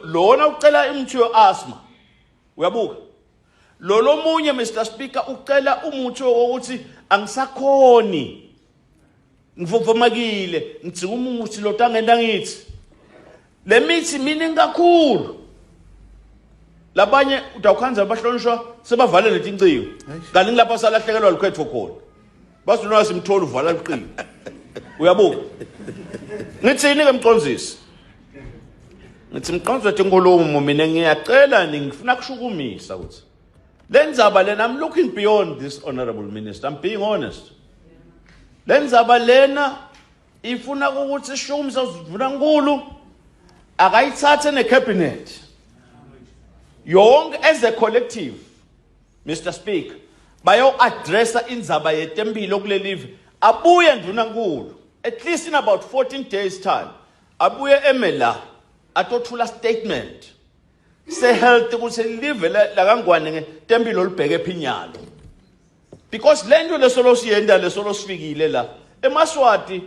lona ucela imithi yo-asthma uyabuka lo munye Mr Speaker ucela umuthi wokuthi angisakhoni ngivuvumakile ngidzinga umuthi lo tangenda ngithi le mithi miningi kakhulu labanye utawukhanza bahlonishwa sebavala letincingo kanti ngilapha salahlekelwa likhetho khona basona simthola uvala liqingo uyabuka ngithini ke mqonzisi ngithi mqonzisi enkulumo mina ngiyacela ngifuna kushukumisa ukuthi lenzaba lena I'm looking beyond this honorable minister I'm being honest lenzaba lena ifuna ukuthi ishukumisa usivuna nkulu akayithathe necabinet yonke as a collective Mr Speaker bayo addressa indzaba yetempilo kulelive abuye ndunankulu at least in about 14 days time abuye emela atothula statement se health ukuthi live la kangwane ngetempilo libheke ephinyalo because lento lesolo siyenda lesolo sifikile la eMaswati